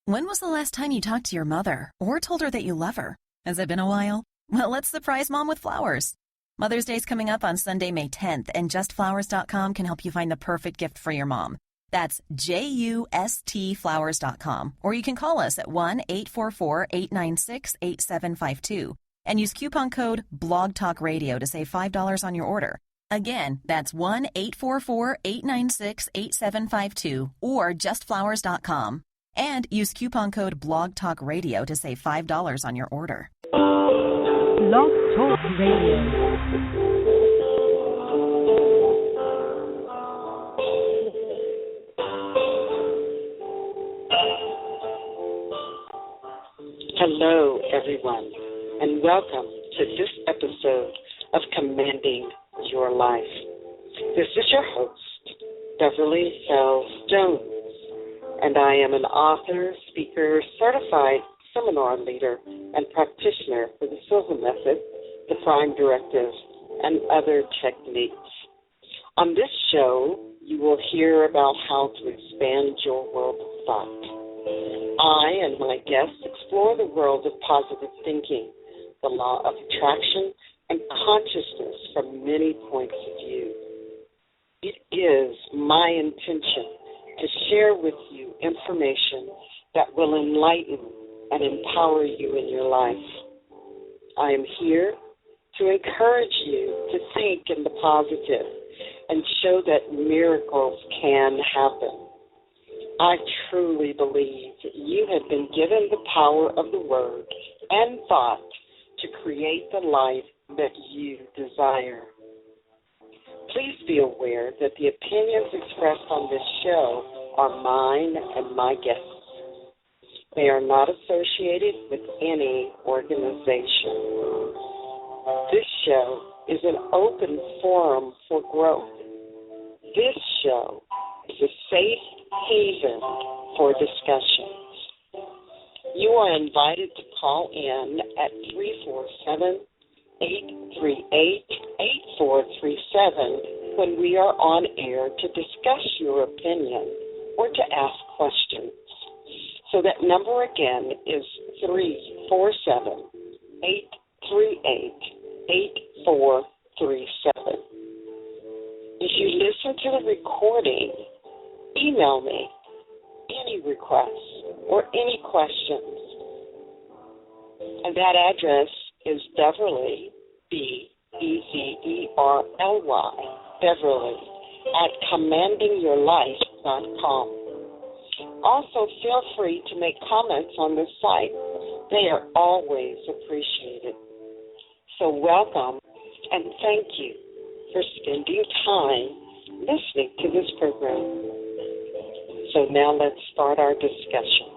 When was the last time you talked to your mother or told her that you love her? Has it been a while? Well, let's surprise Mom with flowers. Mother's Day's coming up on Sunday, May 10th, and JustFlowers.com can help you find the perfect gift for your mom. That's JUSTFlowers.com, or you can call us at 1-844-896-8752 and use coupon code BLOGTALKRADIO to save $5 on your order. Again, that's 1-844-896-8752 or JustFlowers.com. And use coupon code BLOGTALKRADIO to save $5 on your order. Blog Talk Radio. Hello, everyone, and welcome to this episode of Commanding Your Life. This is your host, Beverly-Fells-Jones, and I am an author, speaker, certified seminar leader, and practitioner for the Silver Method, the Prime Directive, and other techniques. On this show, you will hear about how to expand your world of thought. I and my guests explore the world of positive thinking, the law of attraction, and consciousness from many points of view. It is my intention to share with you information that will enlighten and empower you in your life. I am here to encourage you to think in the positive and show that miracles can happen. I truly believe that you have been given the power of the word and thought to create the life that you desire. Please be aware that the opinions expressed on this show are mine and my guests. They are not associated with any organization. This show is an open forum for growth. This show is a safe haven for discussions. You are invited to call in at 347-838-8437 when we are on air to discuss your opinion or to ask questions. So that number again is 347-838-8437. If you listen to the recording, email me any requests or any questions. And that address is Beverly, B-E-V-E-R-L-Y, Beverly, at commandingyourlife.com. Also, feel free to make comments on this site. They are always appreciated. So welcome and thank you for spending time listening to this program. So now let's start our discussion.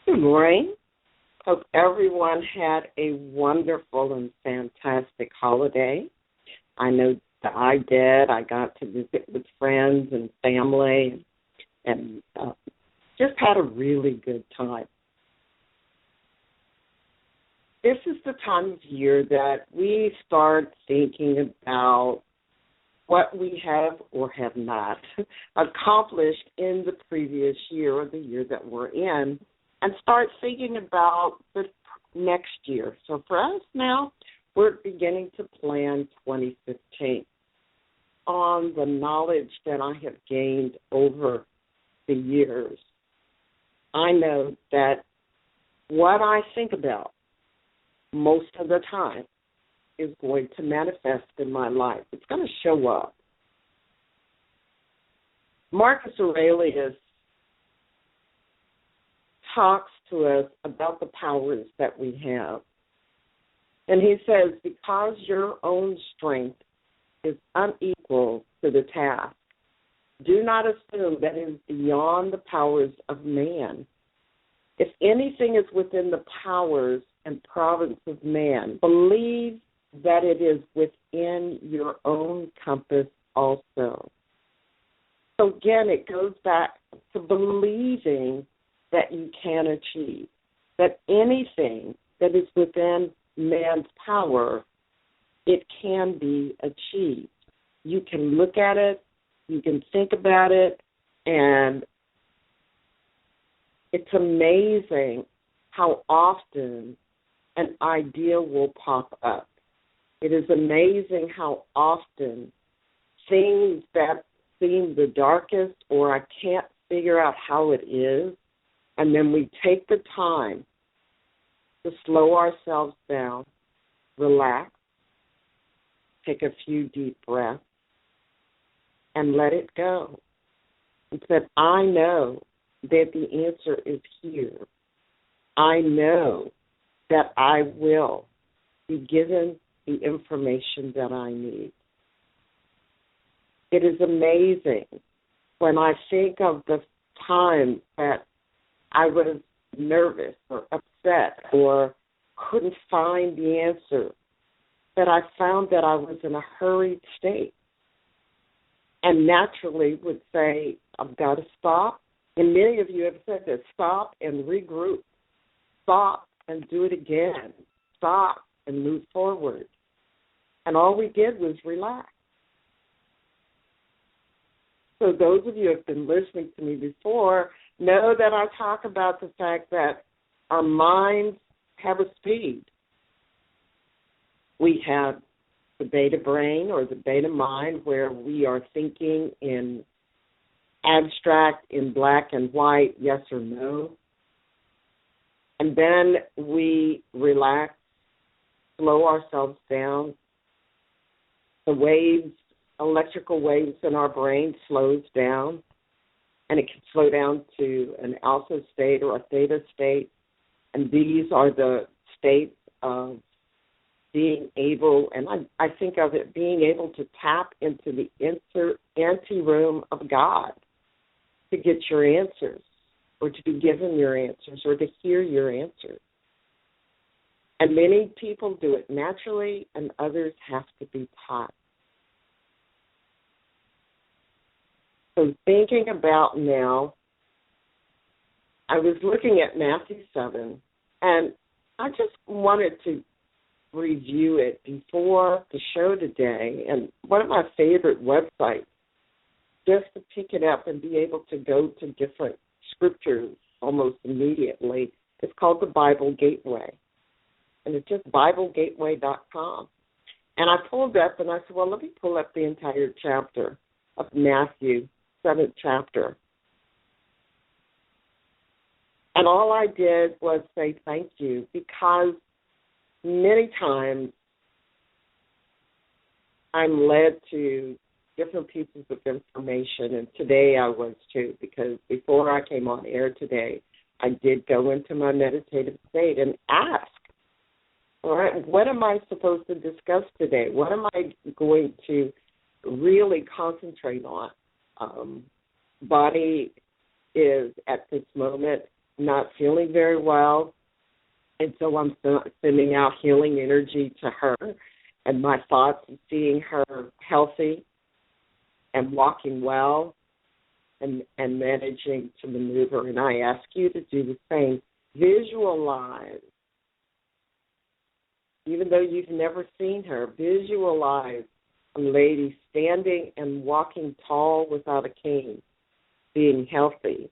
Good morning. Hope everyone had a wonderful and fantastic holiday. I know that I did. I got to visit with friends and family and just had a really good time. This is the time of year that we start thinking about what we have or have not accomplished in the previous year or the year that we're in, and start thinking about the next year. So for us now, we're beginning to plan 2015 on the knowledge that I have gained over the years. I know that what I think about most of the time is going to manifest in my life. It's going to show up. Marcus Aurelius talks to us about the powers that we have. And he says, because your own strength is unequal to the task, do not assume that it is beyond the powers of man. If anything is within the powers and province of man, believe that it is within your own compass also. So again, it goes back to believing that you can achieve, that anything that is within man's power it can be achieved. You can look at it, you can think about it, and it's amazing how often an idea will pop up. It is amazing how often things that seem the darkest or I can't figure out how it is, and then we take the time to slow ourselves down, relax, take a few deep breaths, and let it go. And said, I know that the answer is here. I know that I will be given the information that I need. It is amazing when I think of the time that I was nervous or upset or couldn't find the answer, that I found that I was in a hurried state and naturally would say, I've got to stop. And many of you have said this, stop and regroup. Stop and do it again. Stop and move forward. And all we did was relax. So those of you who have been listening to me before know that I talk about the fact that our minds have a speed. We have the beta brain or the beta mind where we are thinking in abstract, in black and white, yes or no. And then we relax, slow ourselves down. The waves, electrical waves in our brain slows down, and it can slow down to an alpha state or a theta state. And these are the states of being able, and I think of it being able to tap into the anteroom of God to get your answers, or to be given your answers, or to hear your answers. And many people do it naturally, and others have to be taught. So thinking about now, I was looking at Matthew 7, and I just wanted to review it before the show today. And one of my favorite websites, just to pick it up and be able to go to different scriptures almost immediately, it's called the Bible Gateway. And it's just BibleGateway.com. And I pulled up and I said, well, let me pull up the entire chapter of Matthew, 7th chapter. And all I did was say thank you, because many times I'm led to different pieces of information, and today I was too, because before I came on air today, I did go into my meditative state and ask, all right, what am I supposed to discuss today? What am I going to really concentrate on? Body is at this moment not feeling very well, and so I'm sending out healing energy to her, and my thoughts of seeing her healthy and walking well and managing to maneuver. And I ask you to do the same. Visualize. Even though you've never seen her, visualize a lady standing and walking tall without a cane, being healthy,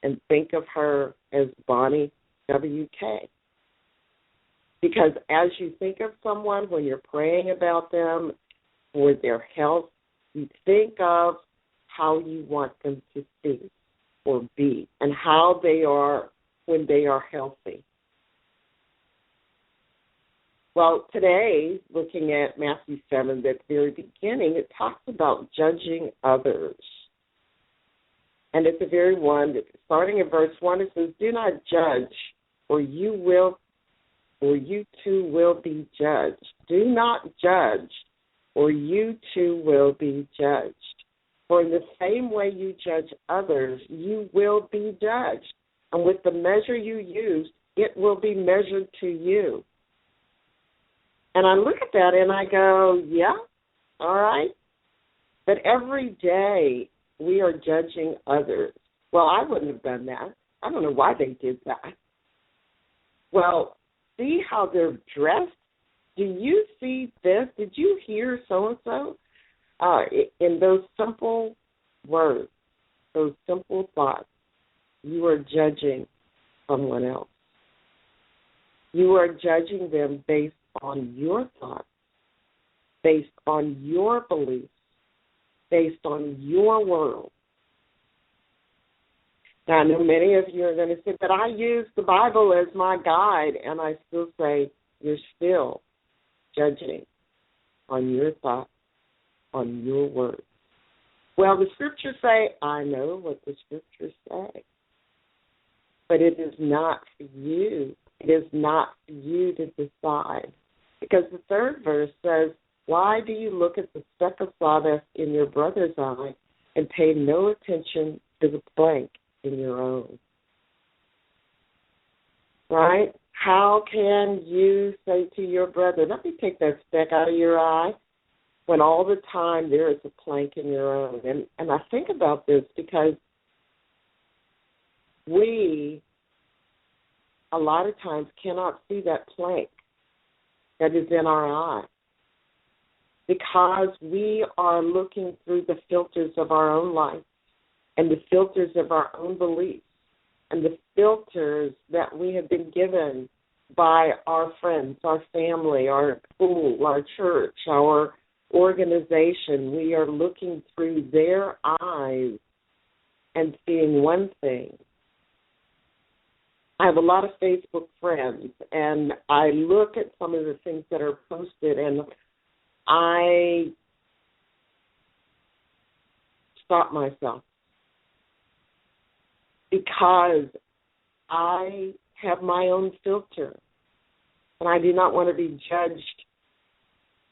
and think of her as Bonnie W.K. Because as you think of someone, when you're praying about them for their health, you think of how you want them to see or be and how they are when they are healthy. Well, today, looking at Matthew 7, at the very beginning, it talks about judging others. And at the very one, starting in verse 1, it says, do not judge, or you too will be judged. Do not judge, or you too will be judged. For in the same way you judge others, you will be judged. And with the measure you use, it will be measured to you. And I look at that and I go, yeah, all right. But every day we are judging others. Well, I wouldn't have done that. I don't know why they did that. Well, see how they're dressed do you see this? Did you hear so-and-so? In those simple words, those simple thoughts, you are judging someone else. You are judging them based on your thoughts, based on your beliefs, based on your world. Now, I know many of you are going to say, but I use the Bible as my guide, and I still say, you're still judging on your thoughts, on your words. Well, the scriptures say, I know what the scriptures say, but it is not for you. It is not for you to decide. Because the third verse says, why do you look at the speck of sawdust in your brother's eye and pay no attention to the plank in your own? Right? How can you say to your brother, let me take that speck out of your eye, when all the time there is a plank in your own? And I think about this because we, a lot of times, cannot see that plank that is in our eye because we are looking through the filters of our own life and the filters of our own beliefs and the filters that we have been given by our friends, our family, our school, our church, our organization. We are looking through their eyes and seeing one thing. I have a lot of Facebook friends, and I look at some of the things that are posted, and I stop myself because I have my own filter, and I do not want to be judged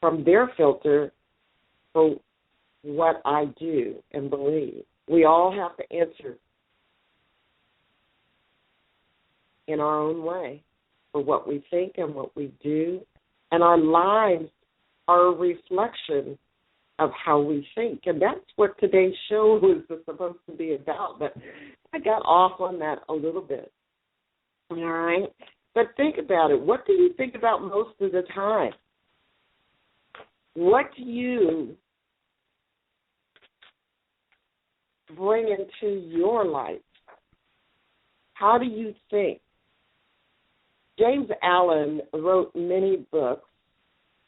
from their filter for what I do and believe. We all have to answer in our own way for what we think and what we do, and our lives are a reflection of how we think, and that's what today's show was supposed to be about, but I got off on that a little bit, all right? But think about it. What do you think about most of the time? What do you bring into your life? How do you think? James Allen wrote many books,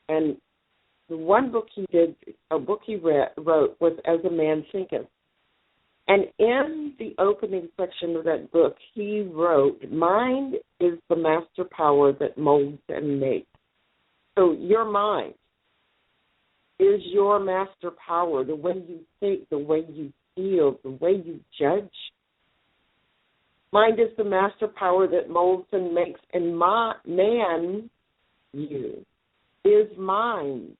and the one book he wrote was As a Man Thinketh. And in the opening section of that book, he wrote, mind is the master power that molds and makes. So your mind is your master power, the way you think, the way you feel, the way you judge. Mind is the master power that molds and makes, and man, you, is mind.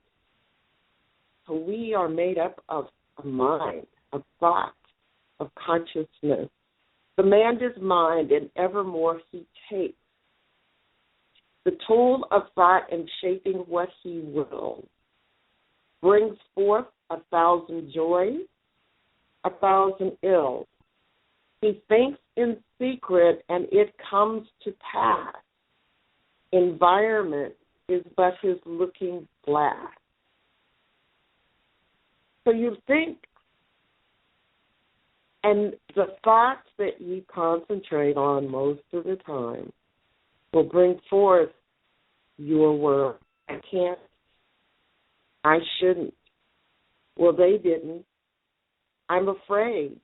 So we are made up of a mind, of thought, of consciousness. The man is mind, and evermore he takes the tool of thought and shaping what he wills, brings forth 1,000 joys, 1,000 ills. He thinks in secret, and it comes to pass. Environment is but his looking glass. So you think, and the thoughts that you concentrate on most of the time will bring forth your work. I can't. I shouldn't. Well, they didn't. I'm afraid.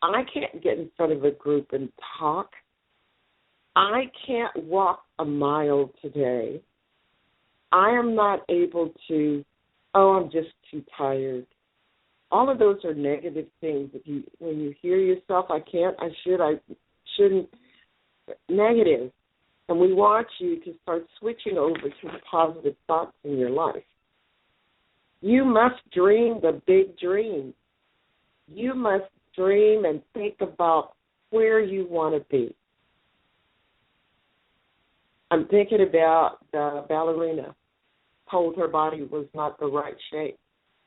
I can't get in front of a group and talk. I can't walk a mile today. I am not able to, I'm just too tired. All of those are negative things. When you hear yourself, I can't, I should, I shouldn't, negative. And we want you to start switching over to the positive thoughts in your life. You must dream the big dream. You must dream and think about where you want to be. I'm thinking about the ballerina. Told her body was not the right shape,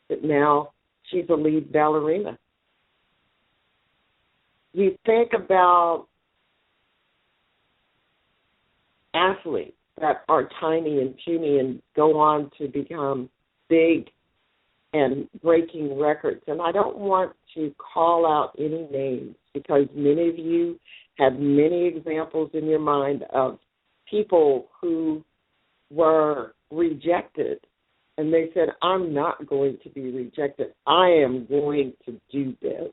but now she's a lead ballerina. You think about athletes that are tiny and puny and go on to become big and breaking records. And I don't want to call out any names because many of you have many examples in your mind of people who were rejected. And they said, I'm not going to be rejected. I am going to do this.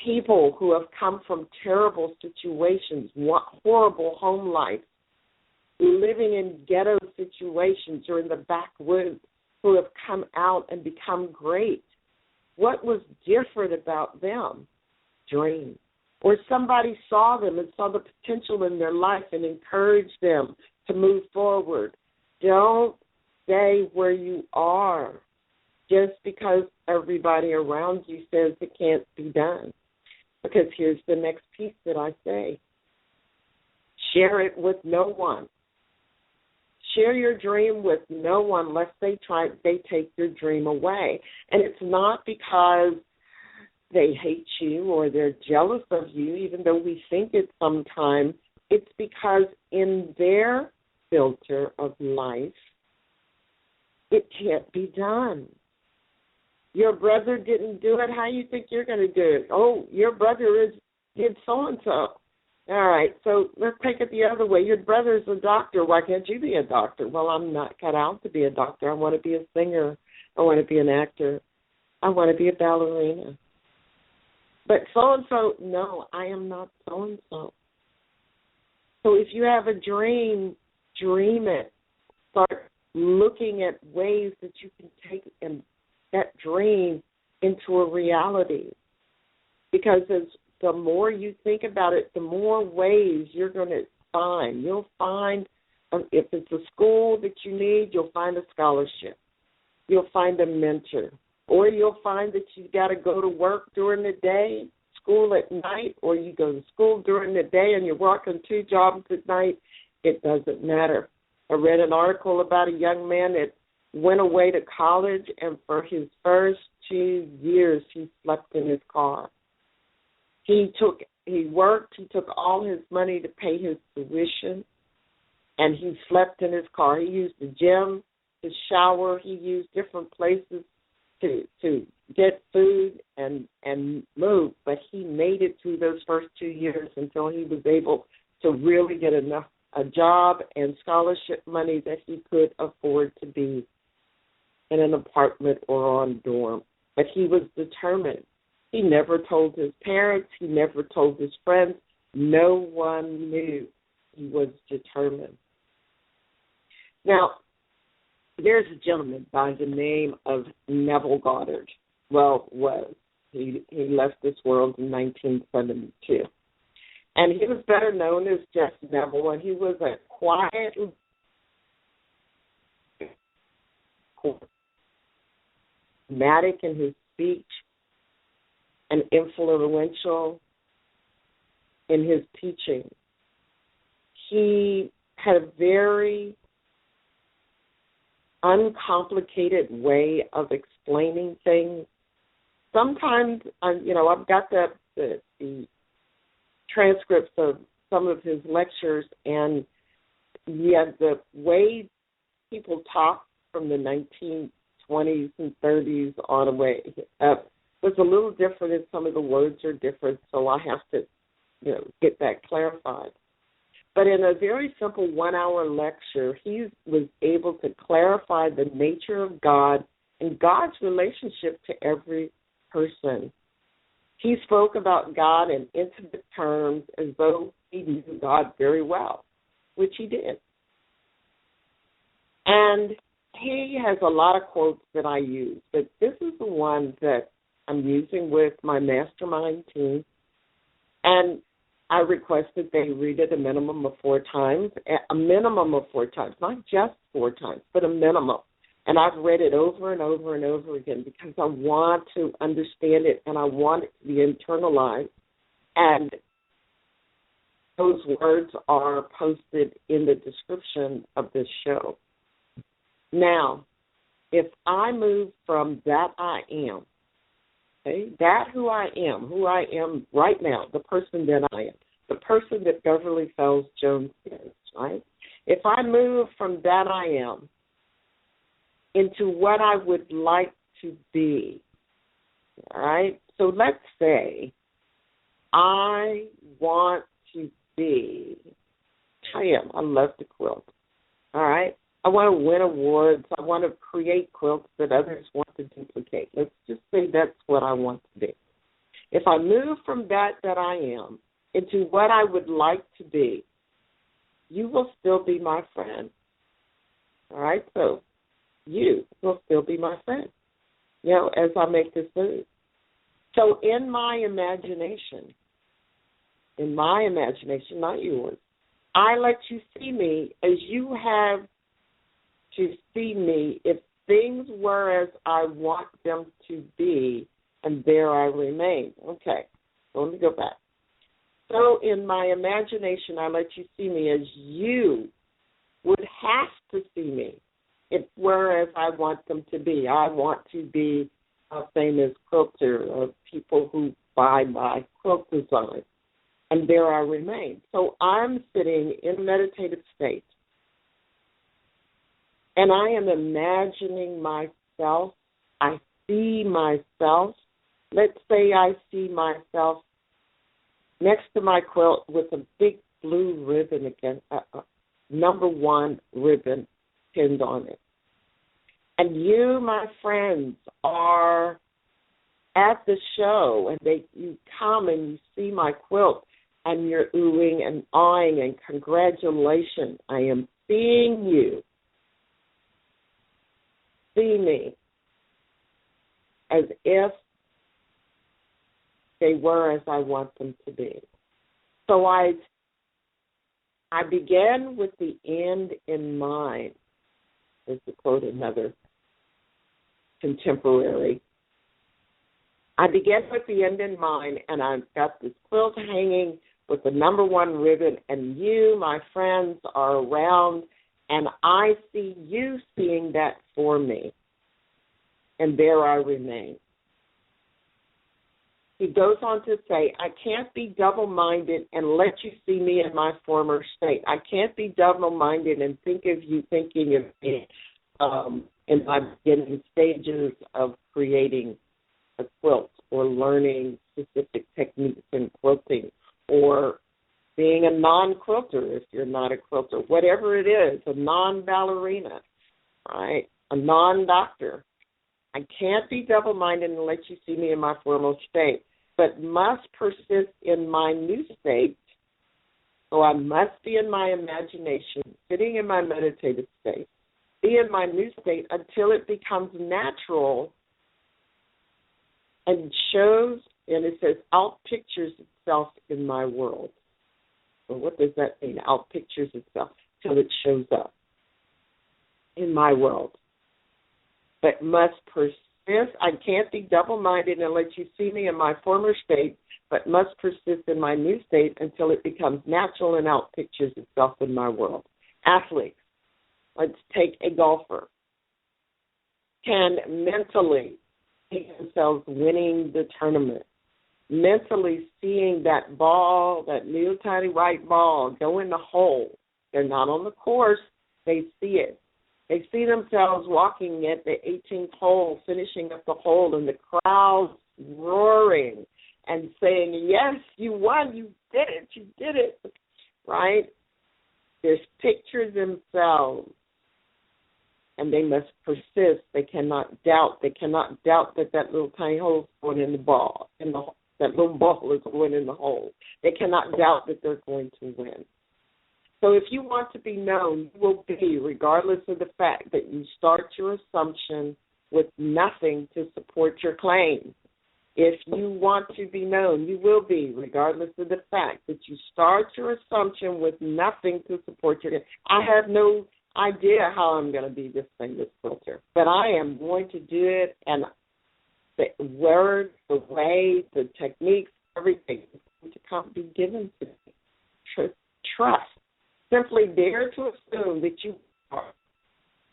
People who have come from terrible situations, horrible home life, living in ghetto situations or in the backwoods, who have come out and become great. What was different about them? Dream. Or somebody saw them and saw the potential in their life and encouraged them to move forward. Don't stay where you are just because everybody around you says it can't be done. Because here's the next piece that I say. Share it with no one. Share your dream with no one lest they take your dream away. And it's not because they hate you or they're jealous of you, even though we think it sometimes. It's because in their filter of life, it can't be done. Your brother didn't do it. How do you think you're going to do it? Oh, your brother did so-and-so. All right, so let's take it the other way. Your brother's a doctor. Why can't you be a doctor? Well, I'm not cut out to be a doctor. I want to be a singer. I want to be an actor. I want to be a ballerina. But so-and-so, no, I am not so-and-so. So if you have a dream, dream it. Start looking at ways that you can take that dream into a reality. Because the more you think about it, the more ways you're going to find. You'll find, if it's a school that you need, you'll find a scholarship. You'll find a mentor. Or you'll find that you got to go to work during the day, school at night, or you go to school during the day and you're working 2 jobs at night. It doesn't matter. I read an article about a young man that went away to college, and for his first 2 years, he slept in his car. He worked, he took all his money to pay his tuition, and he slept in his car. He used the gym, to shower, he used different places to get food and move, but he made it through those first 2 years until he was able to really get a job and scholarship money that he could afford to be in an apartment or on dorm. But he was determined. He never told his parents. He never told his friends. No one knew. He was determined. Now, there's a gentleman by the name of Neville Goddard. Well, he left this world in 1972. And he was better known as just Neville, and he was a quiet, dramatic in his speech, and influential in his teaching. He had a very uncomplicated way of explaining things. Sometimes, I've got the transcripts of some of his lectures, and the way people talk from the 1920s and 30s on away was a little different, and some of the words are different, so I have to, get that clarified. But in a very simple 1-hour lecture, he was able to clarify the nature of God and God's relationship to every person. He spoke about God in intimate terms as though he knew God very well, which he did. And he has a lot of quotes that I use, but this is the one that I'm using with my mastermind team. And I request that they read it a minimum of 4 times, not just 4 times, but a minimum. And I've read it over and over and over again because I want to understand it and I want it to be internalized. And those words are posted in the description of this show. Now, if I move from that I am, that who I am right now, the person that I am, the person that Beverly-Fells-Jones is, right? If I move from that I am into what I would like to be, all right? So let's say I want to be, I love to quilt, all right? I want to win awards. I want to create quilts that others want to duplicate. Let's just say that's what I want to be. If I move from that I am into what I would like to be, you will still be my friend. All right? So you will still be my friend, as I make this move. So in my imagination, not yours, I let you see me as you have to see me if things were as I want them to be, and there I remain. Okay, so let me go back. So in my imagination, I let you see me as you would have to see me if were as I want them to be. I want to be a famous quilter of people who buy my quilt design, and there I remain. So I'm sitting in a meditative state, and I am imagining myself. I see myself. Let's say I see myself next to my quilt with a big blue ribbon again, number 1 ribbon pinned on it. And you, my friends, are at the show, and you come and you see my quilt, and you're oohing and awing, and congratulations, I am seeing you. See me as if they were as I want them to be. So I began with the end in mind, as to quote another contemporary. I began with the end in mind, and I've got this quilt hanging with the number 1 ribbon, and you, my friends, are around, and I see you seeing that for me, and there I remain. He goes on to say, I can't be double-minded and let you see me in my former state. I can't be double-minded and think of you thinking of me in my beginning stages of creating a quilt or learning specific techniques in quilting or being a non-quilter if you're not a quilter, whatever it is, a non-ballerina, right, a non-doctor. I can't be double-minded and let you see me in my formal state, but must persist in my new state. So I must be in my imagination, sitting in my meditative state, be in my new state until it becomes natural and shows, and it says, outpictures itself in my world. Well, what does that mean? Outpictures itself till it shows up in my world. But must persist. I can't be double-minded and let you see me in my former state, but must persist in my new state until it becomes natural and outpictures itself in my world. Athletes, let's take a golfer, can mentally see themselves winning the tournament, mentally seeing that ball, that little tiny white ball, go in the hole. They're not on the course. They see it. They see themselves walking at the 18th hole, finishing up the hole, and the crowd roaring and saying, yes, you won, you did it, right? They picture themselves, and they must persist. They cannot doubt. They cannot doubt that little tiny hole is going in the ball, that little ball is going in the hole. They cannot doubt that they're going to win. So if you want to be known, you will be, regardless of the fact that you start your assumption with nothing to support your claim. If you want to be known, you will be, regardless of the fact that you start your assumption with nothing to support your claim. I have no idea how I'm going to be this famous quilter, but I am going to do it, and the words, the way, the techniques, everything is going to be given to me. Trust. Simply dare to assume that you are.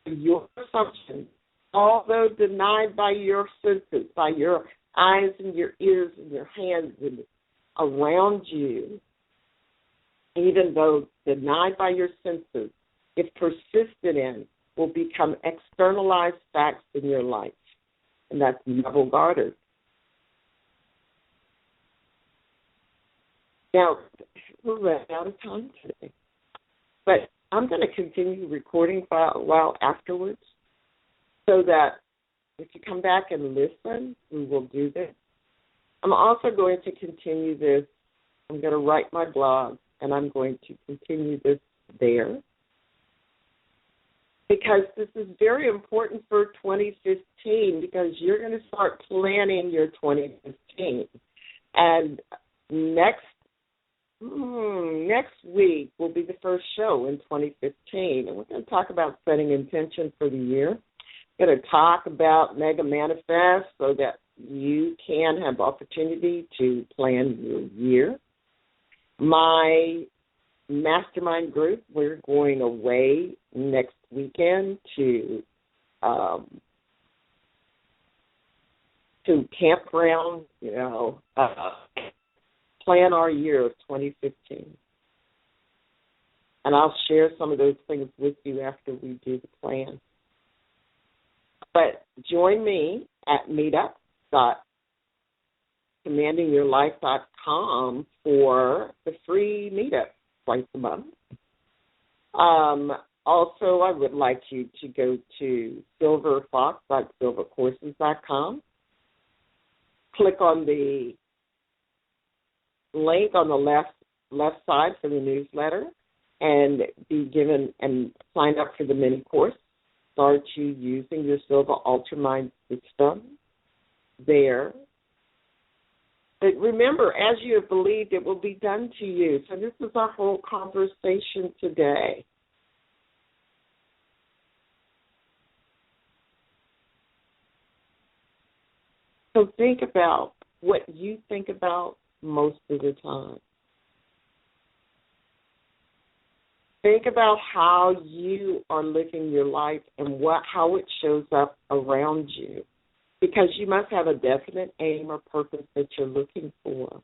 Your assumption, although denied by your senses, by your eyes and your ears and your hands and around you, even though denied by your senses, if persisted in, will become externalized facts in your life. And that's Neville Goddard. Now, we're running out of time today, but I'm going to continue recording for a while afterwards so that if you come back and listen, we will do this. I'm also going to continue this. I'm going to write my blog, and I'm going to continue this there because this is very important for 2015 because you're going to start planning your 2015. And next week will be the first show in 2015, and we're going to talk about setting intention for the year. We're going to talk about Mega Manifest so that you can have opportunity to plan your year. My mastermind group, we're going away next weekend to campground, plan our year of 2015. And I'll share some of those things with you after we do the plan. But join me at meetup.commandingyourlife.com for the free meetup twice a month. Also, I would like you to go to silverfox.silvercourses.com. Click on the link on the left side for the newsletter and be given and sign up for the mini course. Start you using your Silver Ultramind system there. But remember, as you have believed, it will be done to you. So this is our whole conversation today. So think about what you think about most of the time. Think about how you are living your life and how it shows up around you, because you must have a definite aim or purpose that you're looking for.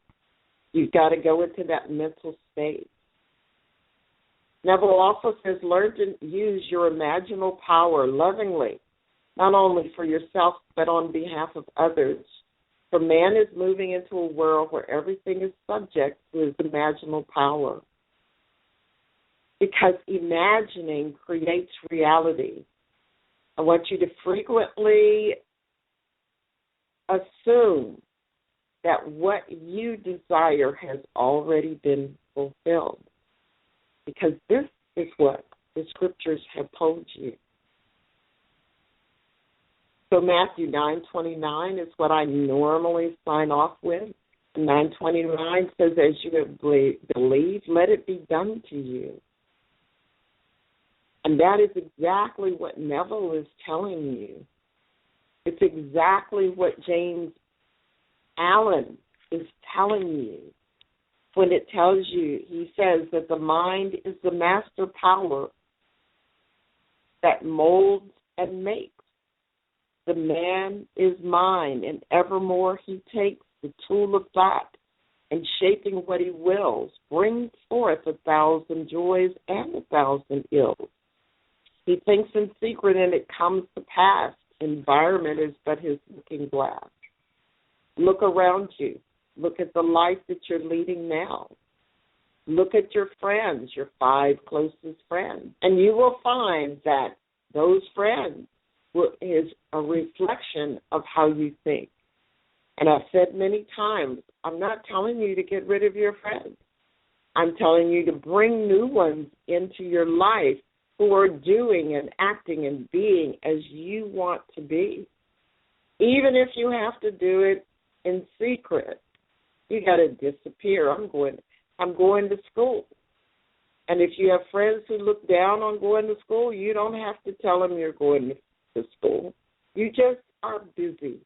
You've got to go into that mental state. Neville also says, learn to use your imaginal power lovingly, not only for yourself but on behalf of others. For man is moving into a world where everything is subject to his imaginal power. Because imagining creates reality. I want you to frequently assume that what you desire has already been fulfilled. Because this is what the scriptures have told you. So Matthew 9:29 is what I normally sign off with. 9:29 says, as you have believed, let it be done to you. And that is exactly what Neville is telling you. It's exactly what James Allen is telling you when it tells you, he says that the mind is the master power that molds and makes. The man is mine, and evermore he takes the tool of thought and shaping what he wills, brings forth 1,000 joys and 1,000 ills. He thinks in secret, and it comes to pass. Environment is but his looking glass. Look around you. Look at the life that you're leading now. Look at your friends, your 5 closest friends, and you will find that those friends is a reflection of how you think. And I've said many times, I'm not telling you to get rid of your friends. I'm telling you to bring new ones into your life who are doing and acting and being as you want to be. Even if you have to do it in secret, you got to disappear. I'm going to school. And if you have friends who look down on going to school, you don't have to tell them you're going to school. You just are busy.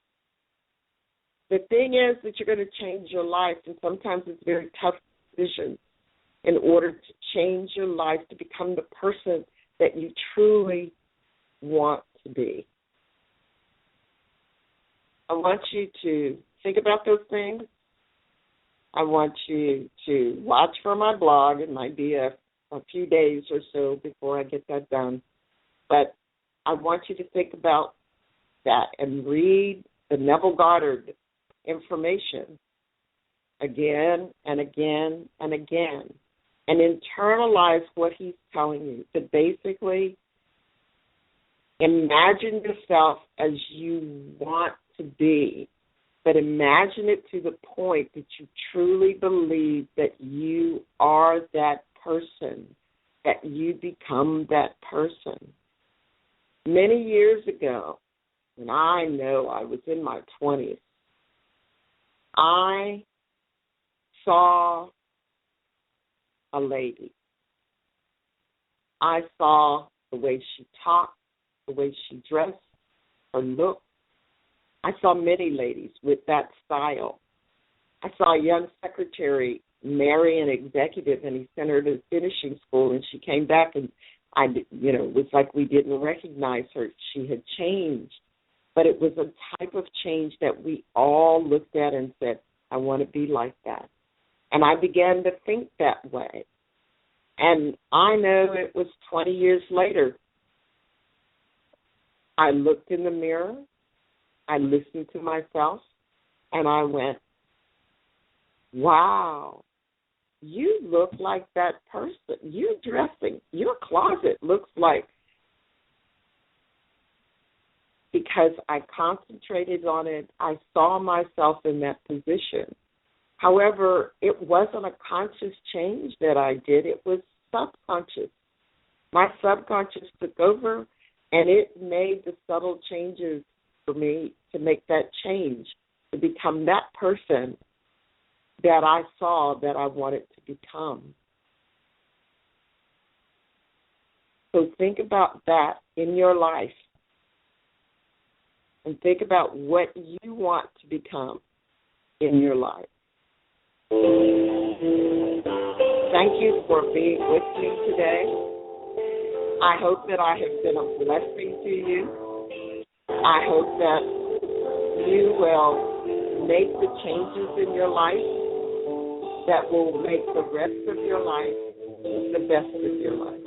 The thing is that you're going to change your life, and sometimes it's very tough decisions in order to change your life to become the person that you truly want to be. I want you to think about those things. I want you to watch for my blog. It might be a a few days or so before I get that done. But I want you to think about that and read the Neville Goddard information again and again and again, and internalize what he's telling you. So basically, imagine yourself as you want to be, but imagine it to the point that you truly believe that you are that person, that you become that person. Many years ago, and I know I was in my 20s, I saw a lady. I saw the way she talked, the way she dressed, her look. I saw many ladies with that style. I saw a young secretary marry an executive, and he sent her to finishing school, and she came back, and it was like we didn't recognize her. She had changed, but it was a type of change that we all looked at and said, I want to be like that. And I began to think that way. And I know it was 20 years later. I looked in the mirror, I listened to myself, and I went, wow, you look like that person. You're dressing. Your closet looks like. Because I concentrated on it, I saw myself in that position. However, it wasn't a conscious change that I did. It was subconscious. My subconscious took over, and it made the subtle changes for me to make that change, to become that person that I saw that I wanted to become. So think about that in your life, and think about what you want to become in your life. Thank you for being with me today. I hope that I have been a blessing to you. I hope that you will make the changes in your life that will make the rest of your life the best of your life.